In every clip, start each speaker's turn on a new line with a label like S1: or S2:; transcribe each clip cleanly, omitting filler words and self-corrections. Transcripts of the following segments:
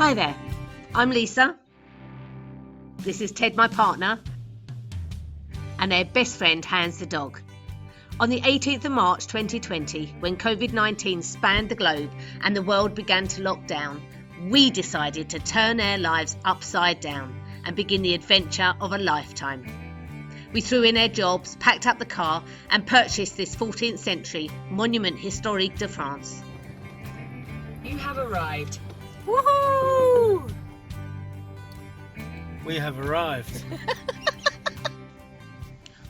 S1: Hi there, I'm Lisa. This is Ted, my partner, and their best friend, Hans the dog. On the 18th of March 2020, when COVID-19 spanned the globe and the world began to lock down, we decided to turn our lives upside down and begin the adventure of a lifetime. We threw in our jobs, packed up the car and purchased this 14th century monument historique de France.
S2: You have arrived.
S1: Woohoo!
S3: We have arrived.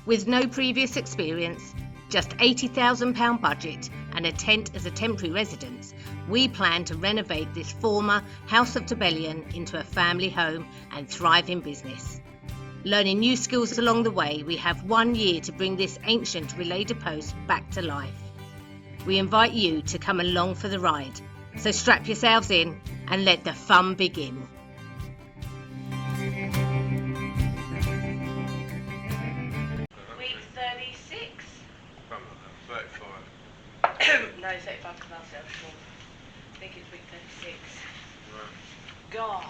S1: With no previous experience, just £80,000 budget and a tent as a temporary residence, we plan to renovate this former House of Rebellion into a family home and thriving business. Learning new skills along the way, we have 1 year to bring this ancient relay de poste back to life. We invite you to come along for the ride, so strap yourselves in and let the fun begin. Week 36?
S3: 35.
S1: No, 35 because I think it's week 36.
S3: Right.
S1: God.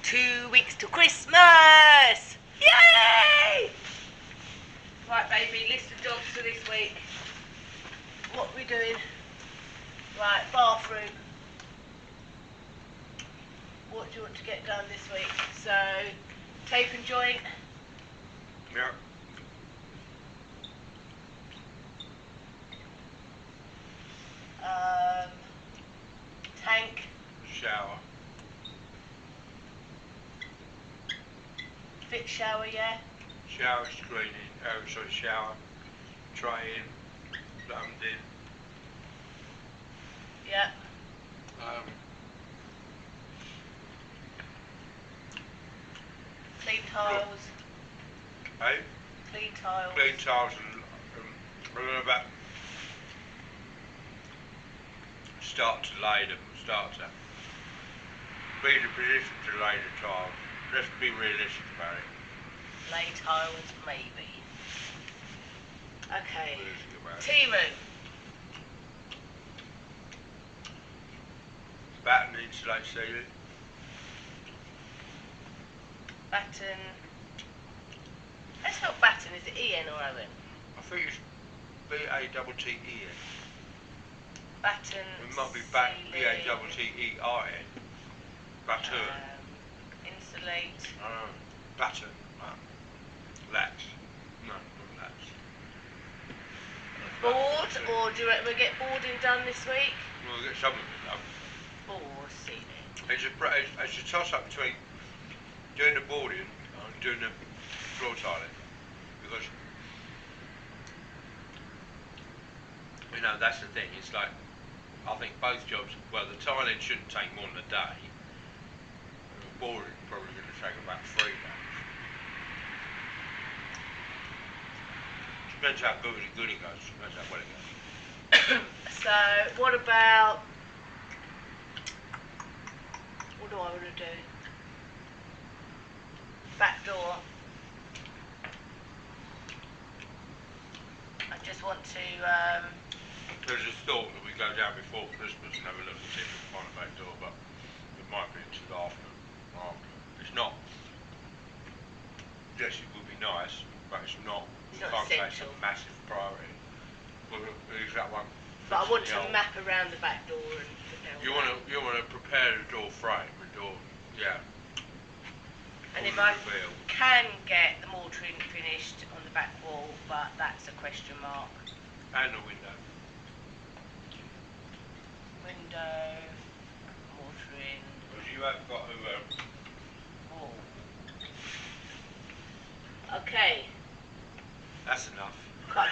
S1: 2 weeks to Christmas! Yay! Right, baby, list of jobs for this week. What are we doing? Right, bathroom. What do you want to get done this week? So, tape and joint.
S3: Yeah.
S1: Tank.
S3: Shower.
S1: Fit shower, yeah?
S3: Shower screening. Oh, sorry, shower. Tray-in. Plumbed in.
S1: Yeah. Clean tiles.
S3: Hey?
S1: Clean tiles.
S3: Clean tiles and I don't know about start to lay them, start to be in a position to lay the tiles. Let's be realistic about it.
S1: Lay tiles, maybe. Okay.
S3: Realistic about it.
S1: Tea room.
S3: Batten insulate ceiling.
S1: Batten. That's not Batten, is it E-N or O-N?
S3: I think it's B-A-T-T-E-N.
S1: Batten.
S3: It might be B-A-T-T-E-R-N. Batten.
S1: Insulate.
S3: Batten. Latch. No, not latch.
S1: Board, or do you reckon we'll get boarding done this week?
S3: We'll get some of it done.
S1: Board, ceiling.
S3: It's a toss-up between doing the boarding and doing the floor tiling. Because, you know, that's the thing. It's like, I think both jobs, well, the tiling shouldn't take more than a day. And the boarding is probably going to take about 3 days. Depends how good it goes. Depends how well it goes.
S1: So, what about... What do I want to do? Back door. I just want to...
S3: There's a thought that we go down before Christmas and have a look and see if we can find a back door, but it might be until after. It's not. Yes, it would be nice, but it's not.
S1: It's
S3: We
S1: not
S3: can't say it's
S1: essential.
S3: a massive priority. We'll use that one.
S1: But I want
S3: fixing
S1: to
S3: the old-
S1: map around the back door and...
S3: You want to prepare the door frame, the door, yeah.
S1: And if
S3: All
S1: I
S3: the reveal.
S1: can get the mortaring finished on the back wall, but that's a question mark.
S3: And the window.
S1: Window, mortaring,
S3: Because you have got to.
S1: wall. Okay,
S3: That's enough.
S1: quite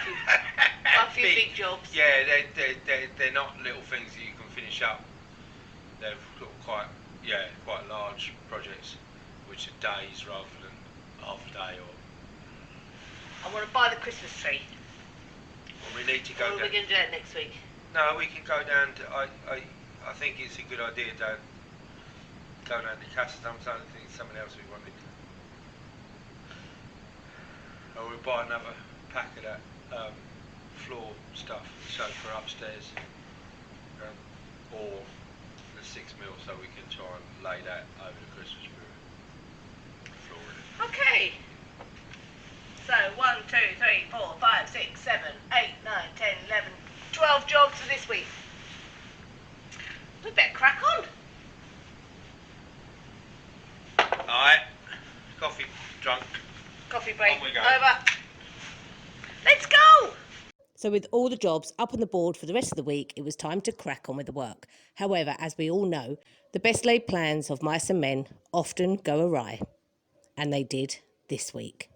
S1: a few big jobs.
S3: Yeah, they're not little things that you can finish up. They're sort of quite large projects, which are days rather than half a day or.
S1: I want to buy the Christmas tree.
S3: Well, we need to
S1: Or
S3: go
S1: are we
S3: down.
S1: going to do that next week?
S3: No, we can go down to. I think it's a good idea to go down to Castle. I'm trying to think of something else we wanted. Or we'll buy another pack of that floor stuff, sofa upstairs. or the 6 mil, so we can try and lay that over the Christmas period. Flooring.
S1: Okay. So 1, 2, 3, 4, 5, 6, 7, 8, 9, 10, 11, 12 jobs for this week. We better crack on.
S3: Alright, coffee, drunk.
S1: Coffee break,
S3: On we go.
S1: over. Let's go! So with all the jobs up on the board for the rest of the week, it was time to crack on with the work. However, as we all know, the best laid plans of mice and men often go awry. And they did this week.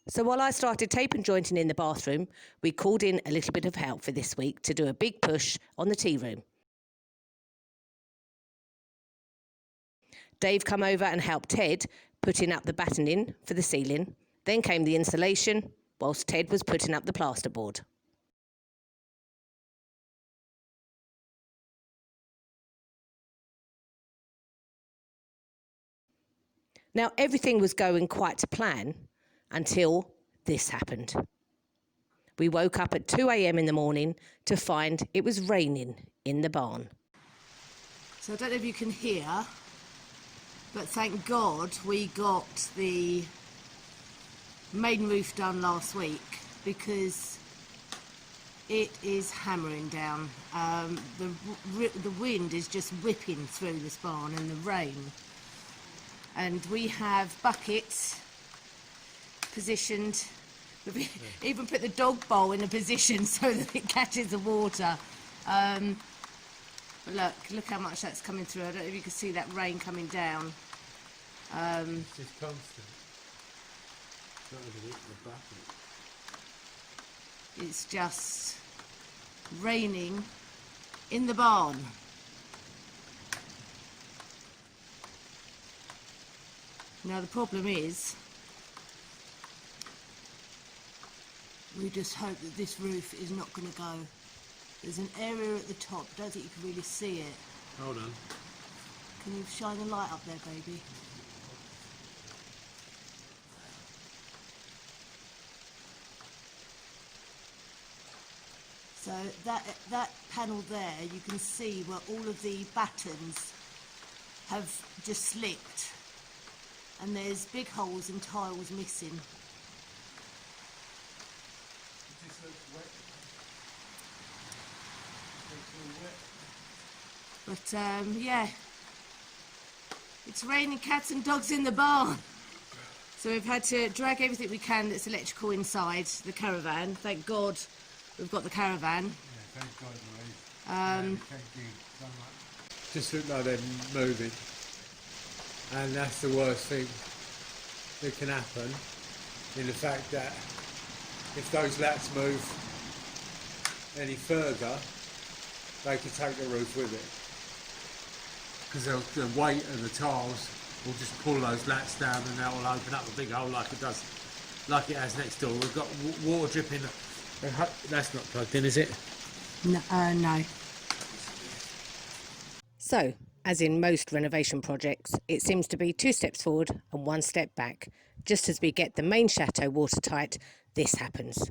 S1: So while I started tape and jointing in the bathroom, we called in a little bit of help for this week to do a big push on the tea room. Dave come over and helped Ted putting up the battening for the ceiling. Then came the insulation, whilst Ted was putting up the plasterboard. Now everything was going quite to plan until this happened. We woke up at 2 a.m. in the morning to find it was raining in the barn. So I don't know if you can hear, but thank God we got the main roof done last week, because it is hammering down. The wind is just whipping through this barn and the rain. And we have buckets positioned. We've even put the dog bowl in a position so that it catches the water. But look how much that's coming through. I don't know if you can see that rain coming down.
S4: It's just constant. It's not even hitting the bucket.
S1: It's just raining in the barn. Now the problem is, we just hope that this roof is not going to go. There's an area at the top, I don't think you can really see it.
S4: Hold on.
S1: Can you shine the light up there, baby? So that panel there, you can see where all of the battens have just slipped. And there's big holes and tiles missing. But yeah, it's raining cats and dogs in the barn. So we've had to drag everything we can that's electrical inside the caravan. Thank God we've got the caravan.
S4: Yeah, thank God, Louise. Thank you so much. Just look like they're moving. And that's the worst thing that can happen, in the fact that if those lats move any further, they could take the roof with it. Because the weight of the tiles will just pull those lats down, and that will open up a big hole like it does, like it has next door. We've got water dripping. That's not plugged in, is it?
S1: No, no. So, as in most renovation projects, it seems to be 2 steps forward and 1 step back. Just as we get the main chateau watertight, this happens.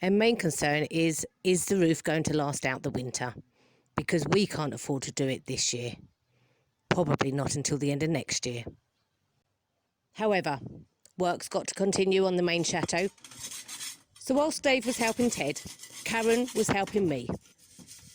S1: Our main concern is the roof going to last out the winter? Because we can't afford to do it this year. Probably not until the end of next year. However, work's got to continue on the main chateau. So whilst Dave was helping Ted, Karen was helping me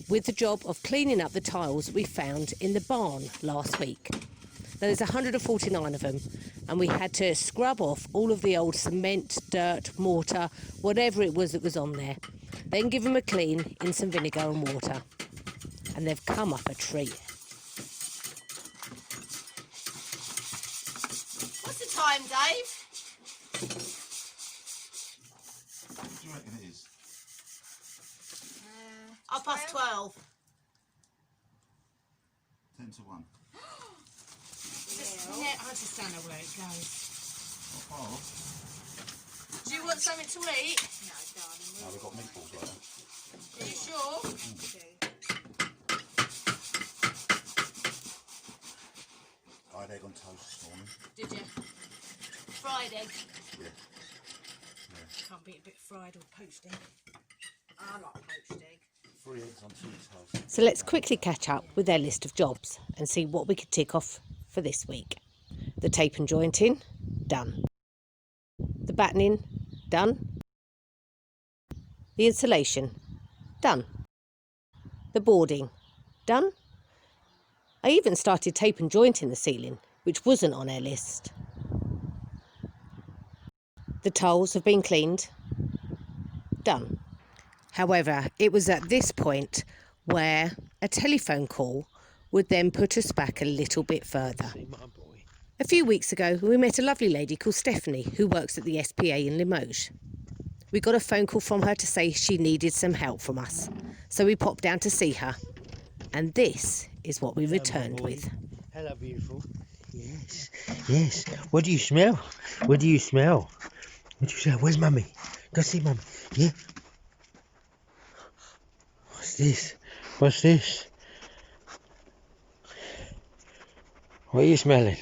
S1: with the job of cleaning up the tiles we found in the barn last week. Now, there's 149 of them, and we had to scrub off all of the old cement, dirt, mortar, whatever it was that was on there. Then give them a clean in some vinegar and water. And they've come up a treat. What's the time, Dave?
S5: What do you reckon it is?
S1: 12:30.
S5: 10 to 1.
S1: I just don't know where it goes.
S5: Not far.
S1: Do you want something to eat?
S5: No, we've got meatballs later.
S1: Are you sure?
S5: I had egg on toast this morning.
S1: Did you? Fried egg.
S5: Yeah.
S1: Can't beat a bit fried or poached egg. I like poached egg.
S5: 3 eggs on 2 toes.
S1: So let's quickly catch up with their list of jobs and see what we could tick off for this week. The tape and jointing, done. The battening, done. The insulation, done. The boarding, done. I even started tape and jointing the ceiling, which wasn't on our list. The tiles have been cleaned, done. However, it was at this point where a telephone call would then put us back a little bit further. A few weeks ago, we met a lovely lady called Stephanie who works at the SPA in Limoges. We got a phone call from her to say she needed some help from us, so we popped down to see her. And this is what we returned with.
S6: Hello, beautiful. Yes, yes. What do you smell? What do you smell? What do you smell? Where's Mummy? Go see Mummy. Yeah. What's this? What's this? What are you smelling?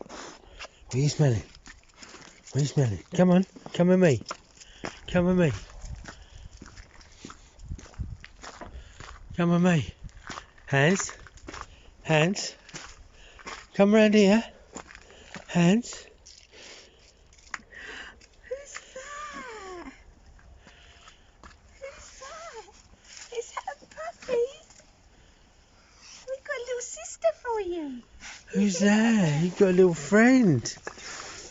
S6: What are you smelling? What are you smelling? Come on, come with me. Come with me. Come with me. Hands. Hands. Come round here. Hands.
S7: Who's that? Who's that? Is that a puppy? We've got a little sister for you.
S6: Who's that? You got a little friend.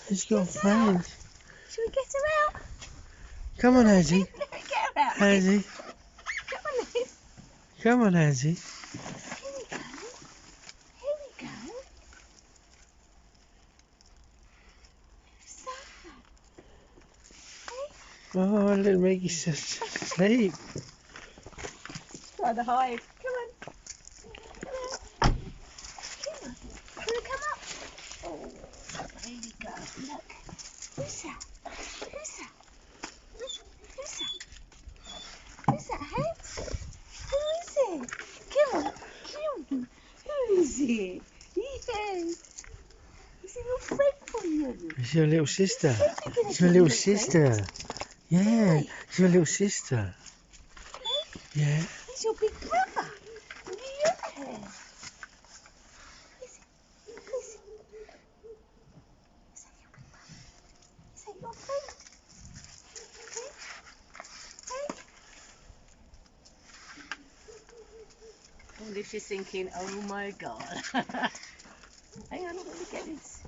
S6: He's got a friend.
S7: Shall we get her out?
S6: Come on, Hansie.
S7: Let me get her out.
S6: Hansie.
S7: Come on, Liz.
S6: Come on, Hansie.
S7: Here we go. Here we go. Who's that? Hey?
S6: Oh, little Mickey's just asleep.
S7: Try to hide. Come on. Come on. Come on. Wanna come up? Oh, there you go. Look. Who's that? Who's that? Who's that? Who's that, hey? Who is it? Come on. Come on. Who is it? Yes. It's a little friend for you.
S6: It's your little sister.
S7: Who's gonna
S6: It's your
S7: be
S6: little
S7: your
S6: sister. Yeah,
S7: Hey.
S6: it's your little sister.
S7: Hey?
S6: Yeah.
S7: He's your big brother. Look at him. Is that your big brother? Is that your friend? Hey?
S1: And if she's thinking, oh my God. Hang on, let me get this.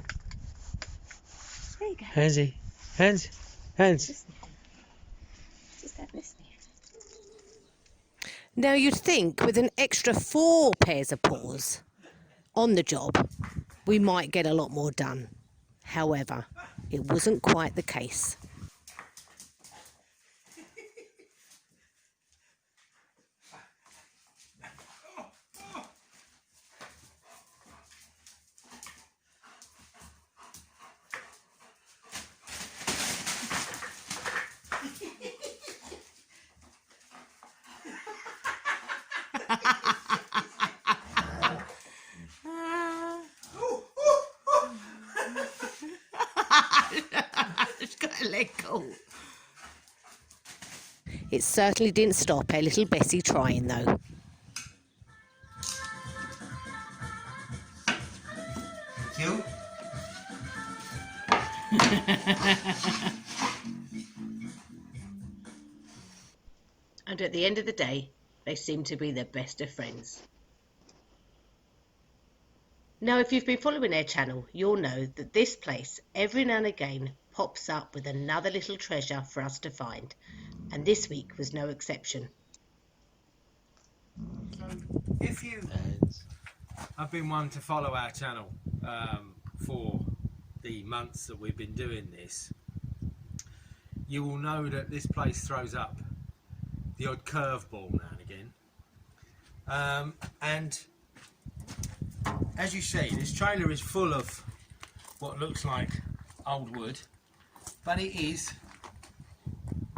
S7: There you go.
S6: Hansie. Hands. Hands.
S7: Just have listening.
S1: Now you'd think with an extra 4 pairs of paws on the job, we might get a lot more done. However, it wasn't quite the case. It's got a leg caught. It certainly didn't stop our little Bessie trying though.
S6: You?
S1: And at the end of the day, they seem to be the best of friends. Now, if you've been following our channel, you'll know that this place, every now and again, pops up with another little treasure for us to find. And this week was no exception.
S4: If you have been one to follow our channel for the months that we've been doing this, you will know that this place throws up the odd curveball now and again. And as you see, this trailer is full of what looks like old wood, but it is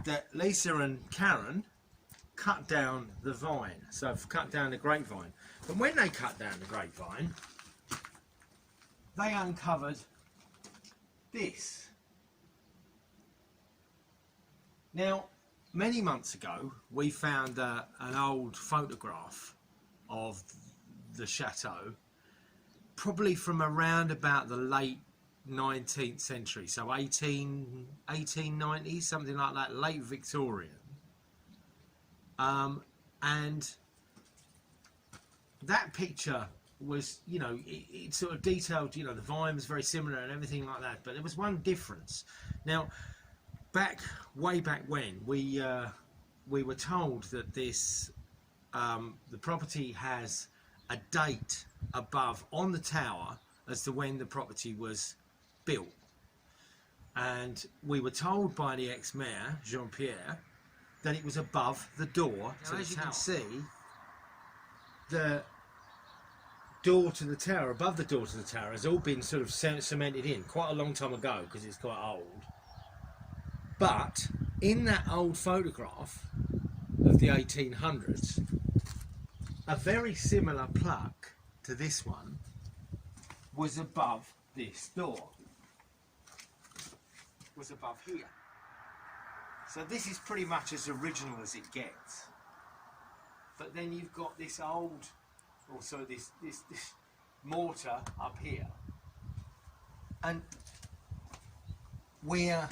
S4: that Lisa and Karen cut down the vine, so I've cut down the grapevine. And when they cut down the grapevine, they uncovered this. Now,
S8: many months ago, we found an old photograph of the chateau, probably from around about the late 19th century, so 1890s, something like that, late Victorian. And that picture was, you know, it sort of detailed, you know, the vine was very similar and everything like that, but there was one difference. Now, way back when, we were told that this, the property has a date above on the tower as to when the property was built. And we were told by the ex-mayor, Jean-Pierre, that it was above the door to the tower. As you can see, the door to the tower, above the door to the tower, has all been sort of cemented in quite a long time ago because it's quite old. But in that old photograph of the 1800s, a very similar plaque to this one was above this door, was above here. So this is pretty much as original as it gets. But then you've got this old, also this mortar up here, and we're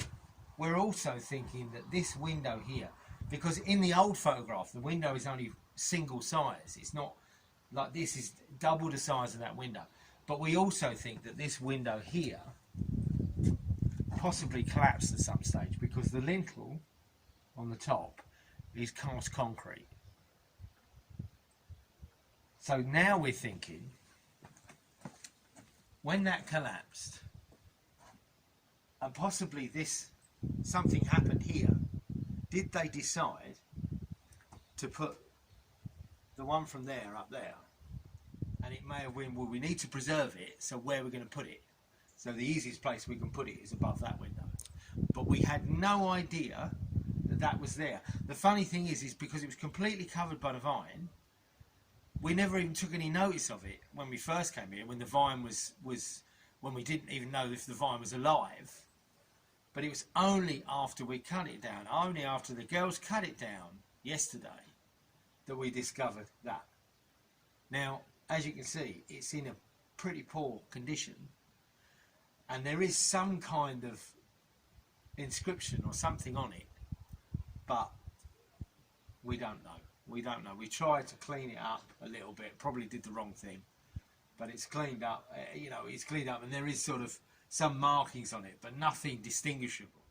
S8: also thinking that this window here, because in the old photograph the window is only single size, it's not like this is double the size of that window, but we also think that this window here possibly collapsed at some stage because the lintel on the top is cast concrete. So now we're thinking, when that collapsed, and possibly this, something happened here, did they decide to put the one from there up there? And it may have been, well, we need to preserve it, so where are we going to put it? So the easiest place we can put it is above that window. But we had no idea that that was there. The funny thing is because it was completely covered by the vine, we never even took any notice of it when we first came here, when the vine was when we didn't even know if the vine was alive. But it was only after we cut it down, only after the girls cut it down yesterday, that we discovered that. Now, as you can see, it's in a pretty poor condition, and there is some kind of inscription or something on it, but we don't know. We don't know. We tried to clean it up a little bit, probably did the wrong thing, but it's cleaned up, you know, it's cleaned up, and there is sort of some markings on it, but nothing distinguishable.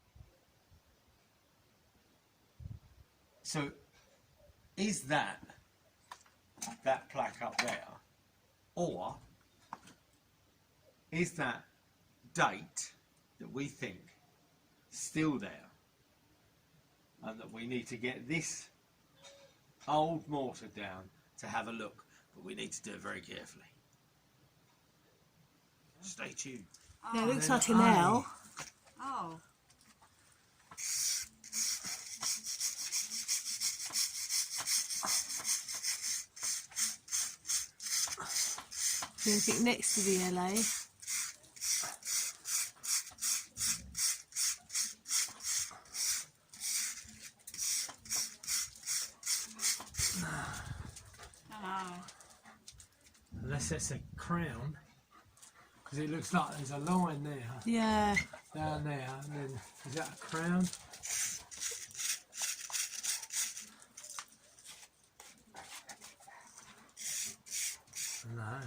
S8: So, is that plaque up there, or is that date that we think still there, and that we need to get this old mortar down to have a look, but we need to do it very carefully. Stay tuned.
S7: Yeah, it looks like an L.
S2: Oh.
S7: Anything next to the LA?
S8: Unless it's a crown, because it looks like there's a line there.
S7: Yeah.
S8: Down there, and then is that a crown? No.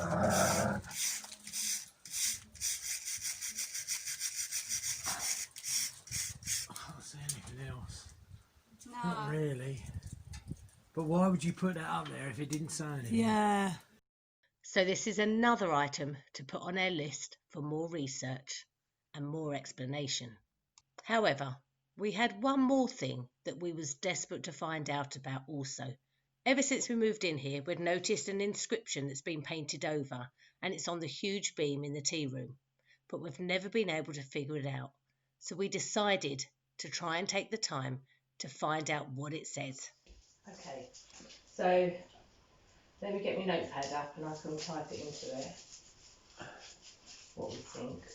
S8: I can't see anything else.
S2: No.
S8: Not really. But why would you put that up there if it didn't say anything?
S7: Yeah.
S1: So this is another item to put on our list for more research and more explanation. However, we had one more thing that we was desperate to find out about also. Ever since we moved in here, we'd noticed an inscription that's been painted over, and it's on the huge beam in the tea room, but we've never been able to figure it out. So we decided to try and take the time to find out what it says. Okay, so let me get my notepad up and I can type it into it, what we think.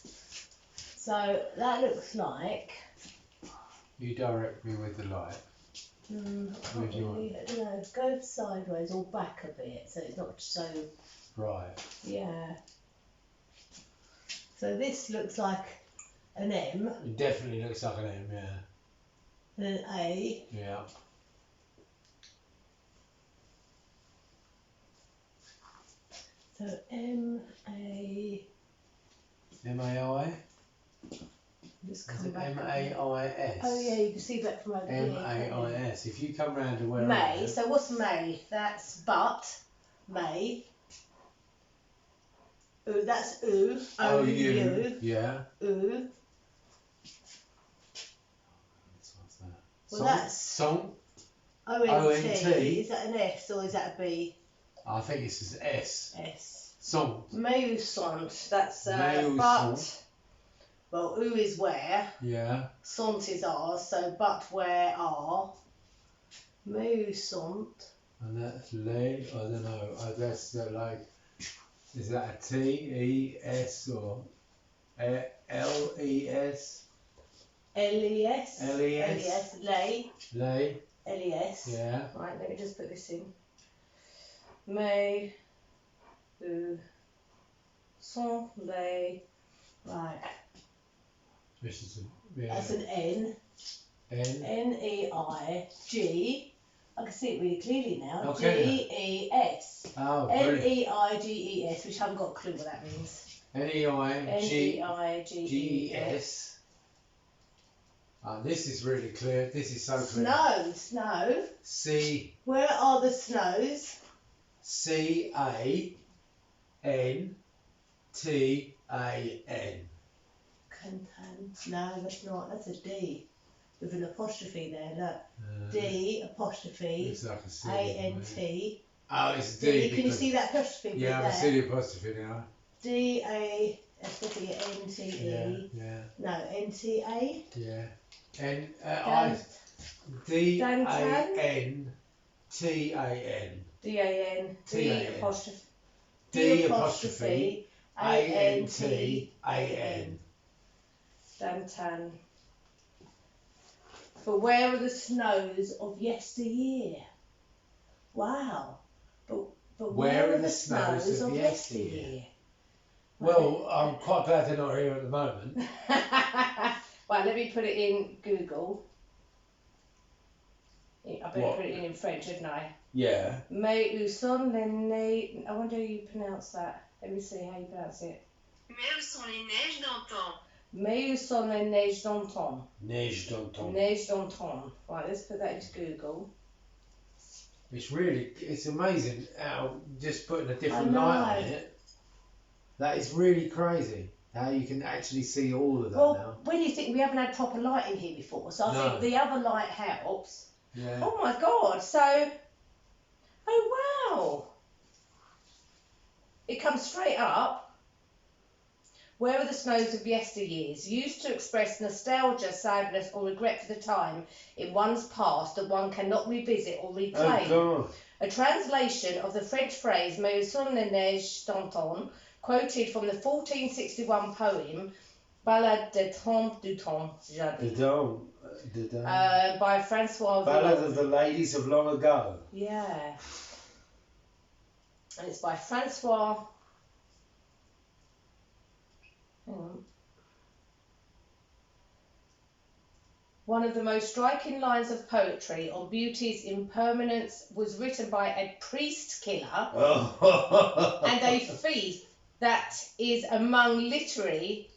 S1: So that looks like
S4: You direct me with the light. Where do you want?
S1: I don't know. Go sideways or back a bit so it's not so.
S4: Right.
S1: Yeah. So this looks like an M
S4: It definitely looks like an M, yeah.
S1: and an A.
S4: Yeah.
S1: So M-A...
S4: M-A-I?
S1: Just
S4: Is
S1: come
S4: it
S1: back.
S4: M-A-I-S?
S1: Oh yeah, you can see that from over here. can't you?
S4: M-A-I-S. If you come round to where I
S1: May.
S4: am,
S1: So what's May? That's but. May. Ooh, that's ooh.
S4: O-U. Yeah.
S1: Ooh.
S4: What's that?
S1: Well, that's
S4: Song?
S1: O-N-T.
S4: O-N-T.
S1: Is that an S or is that a B?
S4: I think it's an S.
S1: S.
S4: Song.
S1: Mausant. That's
S4: Mausant.
S1: but. Well, ooh is where.
S4: Yeah.
S1: Sant is are. So but where are. Mausant.
S4: And that's lay, I don't know, that's like, is that a T-E-S or L-E-S?
S1: L-E-S.
S4: L-E-S?
S1: L-E-S. Lay.
S4: Lay,
S1: L-E-S.
S4: yeah.
S1: Right, let me just put this in. May, sans, lay. Right,
S4: Which is a, yeah.
S1: that's an N.
S4: N.
S1: N-E-I-G. I can see it really clearly now.
S4: Okay.
S1: G-E-S.
S4: Oh, brilliant.
S1: N-E-I-G-E-S, which I haven't got a clue what that means.
S4: N-E-I-G-E-S.
S1: N-E-I-G-E-S.
S4: This is really clear. This is so clear.
S1: Snow.
S4: C.
S1: Where are the snows?
S4: C-A-N-T-A-N.
S1: No, that's not. That's a D. With an apostrophe there, look. D, apostrophe,
S4: Looks like a C.
S1: A-N-T.
S4: Oh, it's D.
S1: D, can you see that apostrophe bit
S4: Yeah, I
S1: there?
S4: see the apostrophe now.
S1: D-A, apostrophe, N-T-E.
S4: Yeah.
S1: No, N-T-A.
S4: Yeah. D-A-N-T-A-N.
S1: D-A-N. D,
S4: T-A-N.
S1: apostrophe.
S4: D apostrophe A-N-T-A-N.
S1: Dantan. But where are the snows of yesteryear? Wow. But where are the snows of yesteryear?
S4: Well, I'm quite glad they're not here at the moment.
S1: Right, let me put it in Google. I better
S4: What?
S1: put it in French, shouldn't I?
S4: Yeah.
S1: Mais où sont les neiges... I wonder how you pronounce that. Let me see how you pronounce it.
S9: Mais où sont les neiges d'antan?
S1: Mais où sont les neiges d'antan?
S4: Neige d'antan.
S1: Neige d'antan. Right, let's put that into Google.
S4: It's amazing how just putting a different
S1: I know.
S4: light on it, that is really crazy. How you can actually see all of that
S1: Well,
S4: now.
S1: when you think we haven't had proper light in here before, so I
S4: No.
S1: think the other light helps.
S4: Yeah.
S1: Oh my god, so... Oh wow! It comes straight up. Where are the snows of yesteryears? Used to express nostalgia, sadness or regret for the time in one's past that one cannot revisit or reclaim.
S4: Oh God.
S1: A translation of the French phrase Mais où sont les neiges d'antan, quoted from the 1461 poem Ballade des temps du temps jadis. By Francois
S4: Ballad
S1: Villon.
S4: of the Ladies of Long Ago.
S1: Yeah. And it's by Francois. Hang on. One of the most striking lines of poetry on beauty's impermanence was written by a priest killer
S4: Oh.
S1: and a thief that is among literary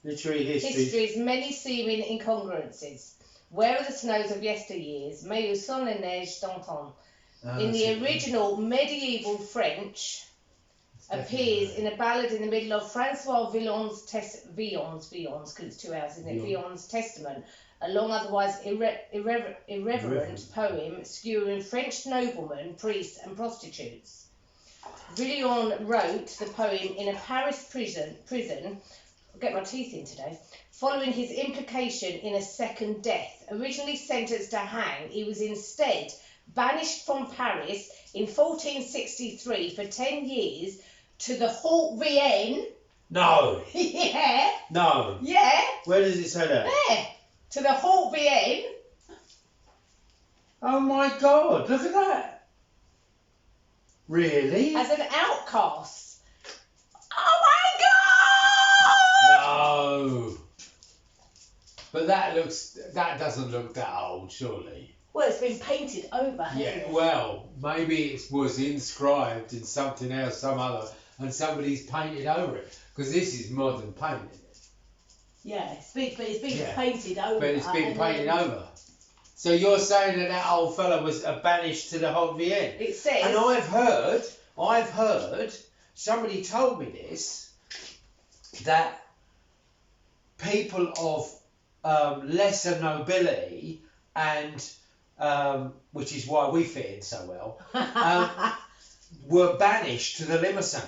S1: history's many seeming incongruences. Where are the snows of yesteryears? Mais où sont les neiges d'antan? In the original medieval French, appears in a ballad in the middle of Francois Villon's because it's 2 hours, isn't it? Villon's Testament, a long, otherwise irreverent poem skewering French noblemen, priests, and prostitutes. Villon wrote the poem in a Paris prison. I'll get my teeth in today. Following his implication in a second death, originally sentenced to hang, he was instead banished from Paris in 1463 for 10 years to the Haute Vienne.
S4: No.
S1: Yeah.
S4: No.
S1: Yeah.
S4: Where does it say that?
S1: There. to the Haute Vienne.
S6: Oh my God! Look at that. Really?
S1: As an outcast. Oh my God!
S6: No. But that doesn't look that old, surely.
S1: Well, it's been painted over.
S6: Yeah,
S1: hasn't it?
S6: well, maybe it was inscribed in something else, some other, and somebody's painted over it. Because this is modern painting.
S1: Yeah, it's been
S6: Yeah.
S1: painted over.
S6: But it's been
S1: and
S6: painted
S1: then
S6: over. So you're saying that old fella was banished to the Haute Vienne?
S1: It says.
S6: And I've heard, somebody told me this, that people of lesser nobility and, which is why we fit in so well, were banished to the Limousin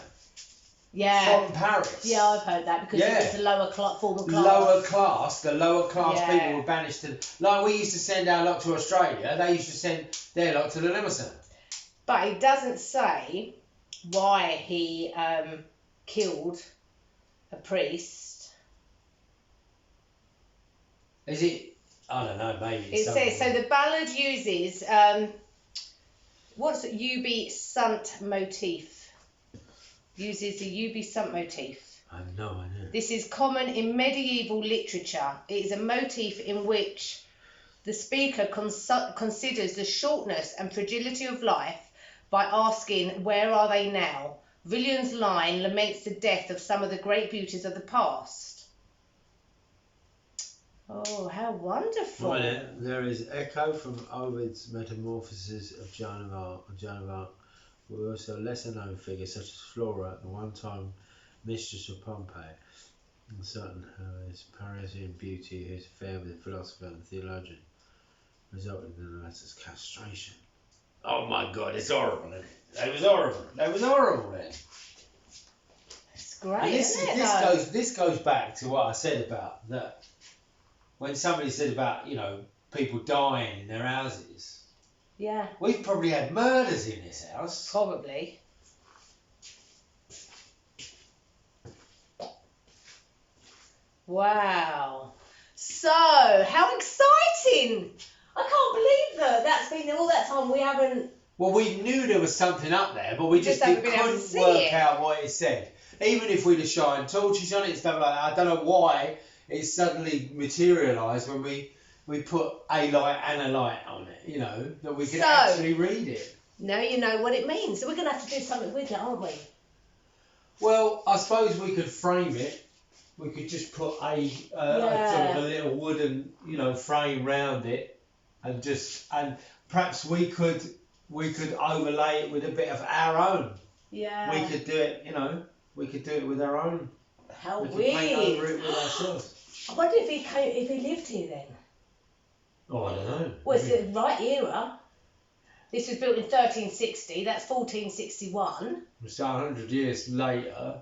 S1: yeah.
S6: from Paris.
S1: Yeah, I've heard that because
S6: Yeah.
S1: it's a lower form of class.
S6: The lower class
S1: Yeah.
S6: people were banished to, like we used to send our lot to Australia, they used to send their lot to the Limousin.
S1: But it doesn't say why he killed a priest.
S6: Is it? I don't know, maybe.
S1: It says, so the ballad uses, what's the Ubi Sant motif? Uses the Ubi Sant motif.
S6: I have no idea.
S1: This is common in medieval literature. It is a motif in which the speaker considers the shortness and fragility of life by asking, where are they now? Villian's line laments the death of some of the great beauties of the past. Oh, how wonderful.
S6: Right, there is echo from Ovid's Metamorphoses of Joan of Arc, with also lesser known figures such as Flora, the one-time mistress of Pompeii, and certain whose Parisian beauty, whose affair with the philosopher and theologian resulted in the latter's castration. Oh my God, it's horrible, isn't it? That was horrible then.
S1: It's great,
S6: And
S1: isn't it?
S6: this goes back to what I said about that. When somebody said about, people dying in their houses,
S1: Yeah,
S6: we've probably had murders in this house.
S1: probably. Wow. So, how exciting! I can't believe that's been all that time we haven't.
S6: Well, we knew there was something up there, but we just
S1: haven't been able to
S6: couldn't
S1: see
S6: work
S1: it.
S6: out what it said. Even if we'd have shined torches on it and stuff like that, I don't know why it suddenly materialised when we put a light and a light on it, that we could
S1: So-
S6: actually read it.
S1: Now you know what it means. So we're going to have to do something with it, aren't we?
S6: Well, I suppose we could frame it. We could just put a sort of a little wooden, frame round it, and perhaps we could overlay it with a bit of our own.
S1: Yeah.
S6: We could do it, we could do it with our own.
S1: How
S6: We could paint over
S1: weird.
S6: it with ourselves.
S1: I wonder if he lived here then.
S6: Oh, I don't know.
S1: Well, it's the right era. This was built in 1360. That's 1461.
S6: So 100 years later,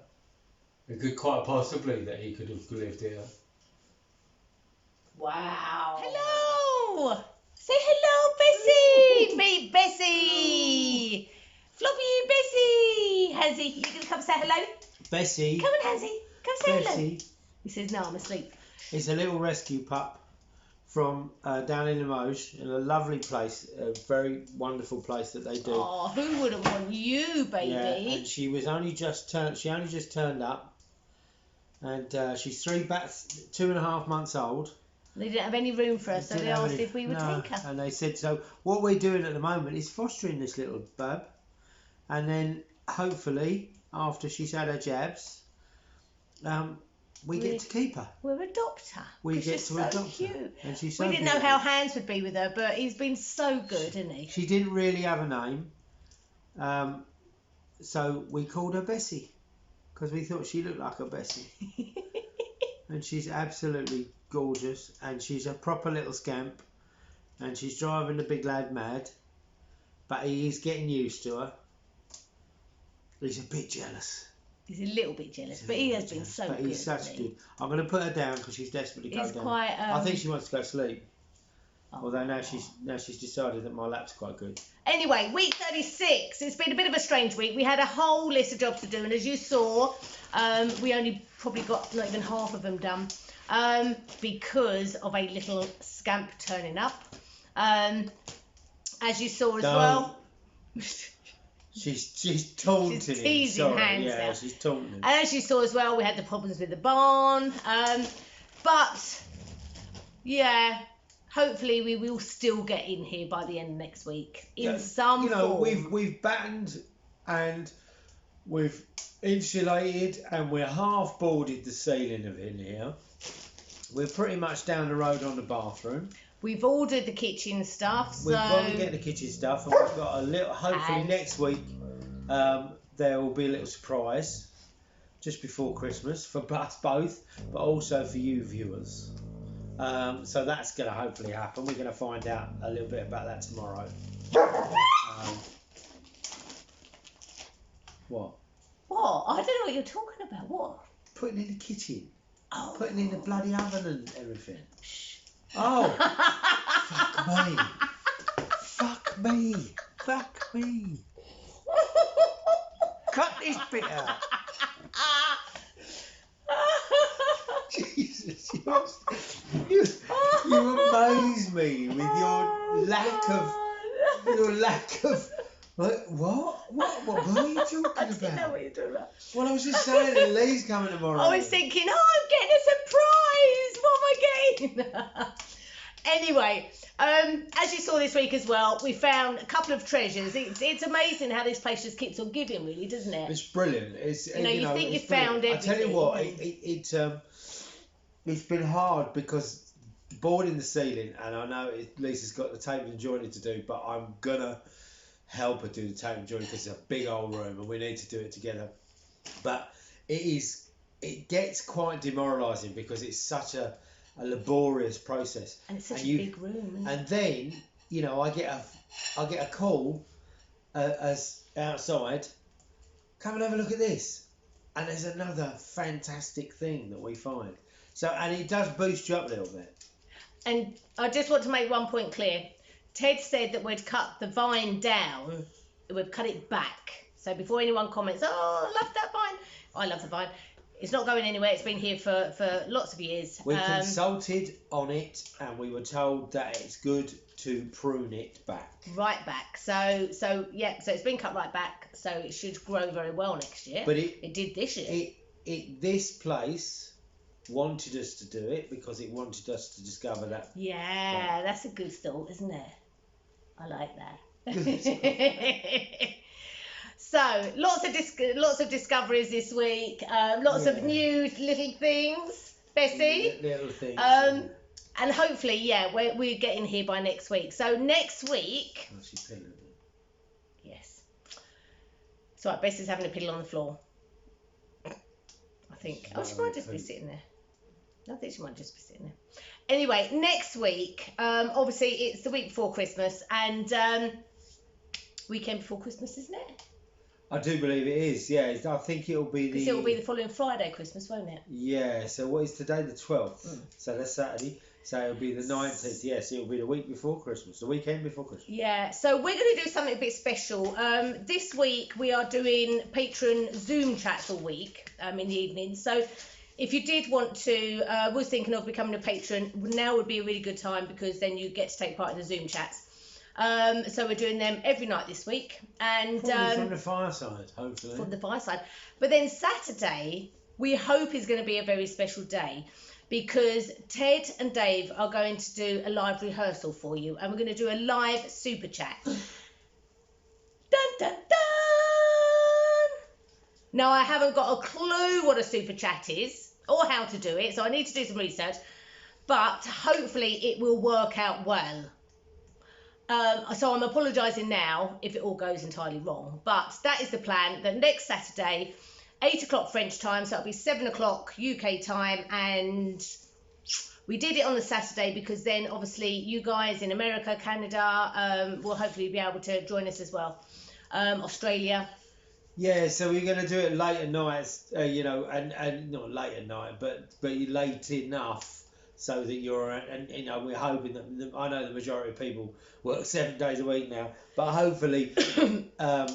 S6: it could quite possibly that he could have lived here.
S1: Wow. Hello. Say hello, Bessie. Meet Bessie. Floppy Bessie. Hansie, you gonna come say hello?
S6: Bessie.
S1: Come on, Hansie. Come say hello.
S6: Bessie.
S1: He says, no, I'm asleep.
S6: It's a little rescue pup from down in Limoges, in a lovely place, a very wonderful place that they do.
S1: Oh, who wouldn't want you, baby?
S6: Yeah, and she only just turned up, and she's 2.5 months old.
S1: They didn't have any room for us, so they asked if we would take her.
S6: And they said, so what we're doing at the moment is fostering this little bub, and then hopefully after she's had her jabs, we get to keep her.
S1: We'll adopt her.
S6: We
S1: 'cause
S6: get
S1: she's
S6: to
S1: so
S6: adopt her.
S1: cute.
S6: And she's so
S1: We didn't know
S6: beautiful.
S1: how Hans would be with her, but he's been so good, hasn't he?
S6: She didn't really have a name, so we called her Bessie because we thought she looked like a Bessie. And she's absolutely gorgeous, and she's a proper little scamp, and she's driving the big lad mad, but he's getting used to her. He's a bit jealous.
S1: He's a little bit jealous, but he has been so
S6: But
S1: good.
S6: he's such
S1: hasn't he?
S6: good. I'm going to put her down because she's desperately going
S1: He's
S6: down.
S1: quite.
S6: I think she wants to go to sleep. Although now she's decided that my lap's quite good.
S1: Anyway, week 36. It's been a bit of a strange week. We had a whole list of jobs to do, and as you saw, we only probably got not even half of them done because of a little scamp turning up. As you saw as well.
S6: She's taunting
S1: She's
S6: him.
S1: teasing
S6: Sorry.
S1: hands
S6: Yeah,
S1: now.
S6: she's taunting him.
S1: And as you saw as well, we had the problems with the barn. But yeah, hopefully we will still get in here by the end of next week in some form.
S6: We've battened and we've insulated and we're half boarded the ceiling of in here. We're pretty much down the road on the bathroom.
S1: We've ordered the kitchen stuff.
S6: We've got to get the kitchen stuff, and we've got a little. Hopefully next week there will be a little surprise just before Christmas for us both, but also for you viewers. So that's going to hopefully happen. We're going to find out a little bit about that tomorrow. What?
S1: What? I don't know what you're talking about. What?
S6: Putting in the kitchen.
S1: Oh.
S6: Putting in the bloody oven and everything. Oh. Fuck me. Fuck me. Cut this bit out. Jesus, you amaze me with your lack of. What are you talking about?
S1: I don't know what you're talking about.
S6: Well, I was just saying that Lee's coming tomorrow.
S1: I was thinking, I'm getting a surprise. What am I getting? Anyway, as you saw this week as well, we found a couple of treasures. It's amazing how this place just keeps on giving, really, doesn't it?
S6: It's brilliant. It's
S1: you think you found everything.
S6: I tell you what, it's been hard because boarding the ceiling, and I know Lisa's got the table and joining to do, but I'm gonna help her do the table and joining because it's a big old room and we need to do it together. But it gets quite demoralising because it's such a laborious process.
S1: And it's such a big room, isn't it?
S6: And then, I get a call as outside, come and have a look at this. And there's another fantastic thing that we find. So, and it does boost you up a little bit. And
S1: I just want to make one point clear. Ted said that we'd cut the vine down, we'd cut it back. So before anyone comments, oh, I love that vine. I love the vine. It's not going anywhere. It's been here for lots of years.
S6: We consulted on it and we were told that it's good to prune it back. Right back. So it's been cut right back. So it should grow very well next year. But it did this year. This place wanted us to do it because it wanted us to discover that. Yeah, that's a good thought, isn't it? I like that. So lots of discoveries this week. Lots of new little things, Bessie. Little things. And hopefully, we're getting here by next week. So next week. Oh, she's piddling. Yes. So right, Bessie's having a piddle on the floor. I think. She might just be sitting there. I think she might just be sitting there. Anyway, next week, obviously it's the week before Christmas and weekend before Christmas, isn't it? I do believe it is, yeah. I think it'll be the... Because it'll be the following Friday, Christmas, won't it? Yeah, so what is today? The 12th. So that's Saturday. So it'll be the 19th, yes. It'll be the week before Christmas, the weekend before Christmas. Yeah, so we're going to do something a bit special. This week we are doing patron Zoom chats all week in the evening. So if you did want to, was thinking of becoming a patron, now would be a really good time because then you get to take part in the Zoom chats. So we're doing them every night this week, and from the fireside, hopefully. From the fireside, but then Saturday we hope is going to be a very special day because Ted and Dave are going to do a live rehearsal for you, and we're going to do a live super chat. Dun dun dun! Now I haven't got a clue what a super chat is or how to do it, so I need to do some research. But hopefully it will work out well. So I'm apologising now if it all goes entirely wrong, but that is the plan. That next Saturday, 8 o'clock French time, so it'll be 7 o'clock UK time, and we did it on the Saturday because then obviously you guys in America, Canada, will hopefully be able to join us as well. Australia. Yeah, so we're going to do it late at night, and not late at night, but late enough so that you're, and you know, we're hoping that I know the majority of people work 7 days a week now, but hopefully the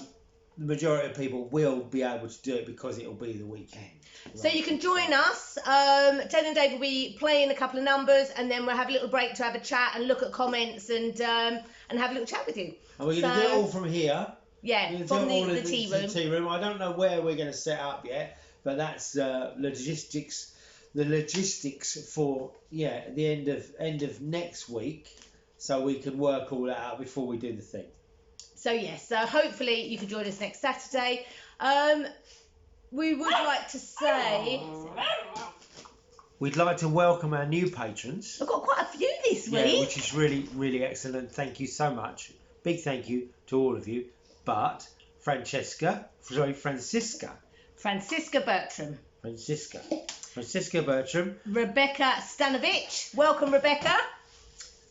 S6: majority of people will be able to do it because it'll be the weekend.
S1: So you can join us. Ted and Dave will be playing a couple of numbers, and then we'll have a little break to have a chat and look at comments and have a little chat with you.
S6: And we're going to do it all from here.
S1: Yeah, from the tea room.
S6: The tea room. I don't know where we're going to set up yet, but that's logistics. The logistics for the end of next week, so we can work all that out before we do the thing.
S1: So yes, so hopefully you can join us next Saturday. We would like to say
S6: we'd like to welcome our new patrons.
S1: I've got quite a few this week.
S6: Yeah, which is really, really excellent. Thank you so much. Big thank you to all of you. But Francisca Bertram.
S1: Rebecca Stanovich. Welcome, Rebecca.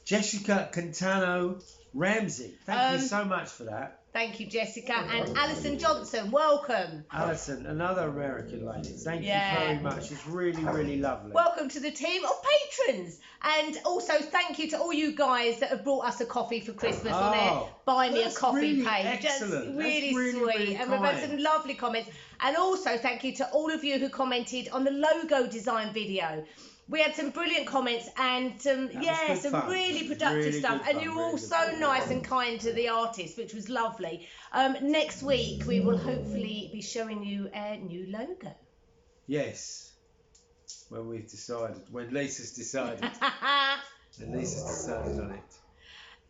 S6: Jessica Cantano Ramsey. Thank you so much for that.
S1: Thank you, Jessica. And Alison Johnson. Welcome.
S6: Alison, another American lady. Thank you very much. It's really, really lovely.
S1: Welcome to the team of patrons. And also thank you to all you guys that have brought us a coffee for Christmas on their Buy Me a Coffee
S6: really
S1: page.
S6: Excellent.
S1: That's really sweet.
S6: Really
S1: and we've had some lovely comments. And also thank you to all of you who commented on the logo design video. We had some brilliant comments and some really productive stuff. And you were all so nice and kind to the artist, which was lovely. Next week, we will hopefully be showing you our new logo.
S6: Yes. When Lisa's decided. And Lisa's decided on it.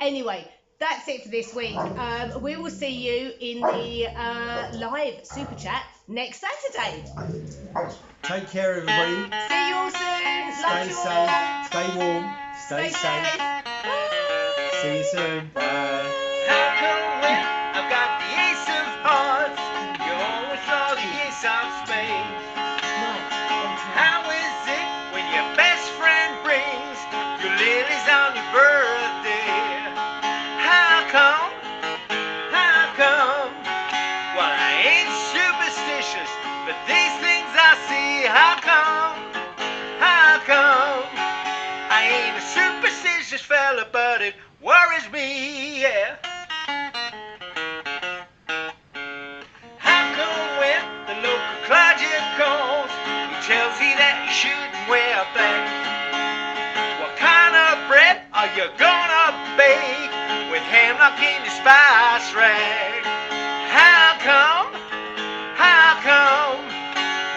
S1: Anyway, that's it for this week. We will see you in the live super chat next Saturday.
S6: Take care, everybody.
S1: See you all soon.
S6: Stay safe. Stay warm. Stay safe.
S1: Bye.
S6: See you soon. Bye.
S3: How come when I've got the ace of hearts, you always draw the ace of spades? How is it when your best friend brings your lilies on your birthday? How come? How come? Well, I ain't superstitious, but these things I see. How come? How come? I ain't a superstitious fella, but it worries me, yeah. How come when the local clergy calls, he tells you that you shouldn't wear black? What kind of bread are you gonna bake with hemlock in your spice rag? How come? How come?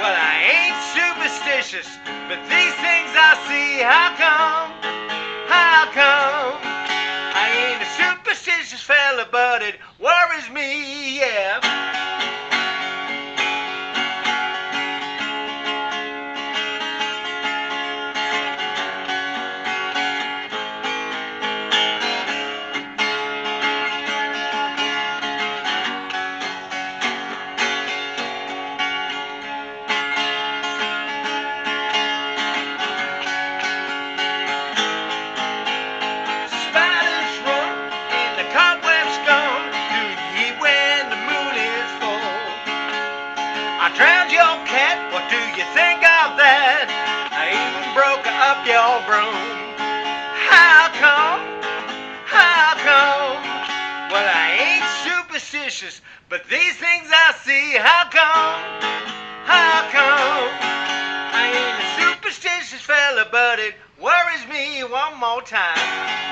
S3: Well, I ain't superstitious, but these things I see. How come? How come? I ain't a superstitious fella, but it worries me, yeah. Spiders run and the cobwebs come. Do you hear when the moon is full? I drowned your cat, what do you think of that? I even broke up your broom. How come? How come? Well, I ain't superstitious, but these things I see. How come? How come? I ain't a superstitious fella, but it worries me one more time.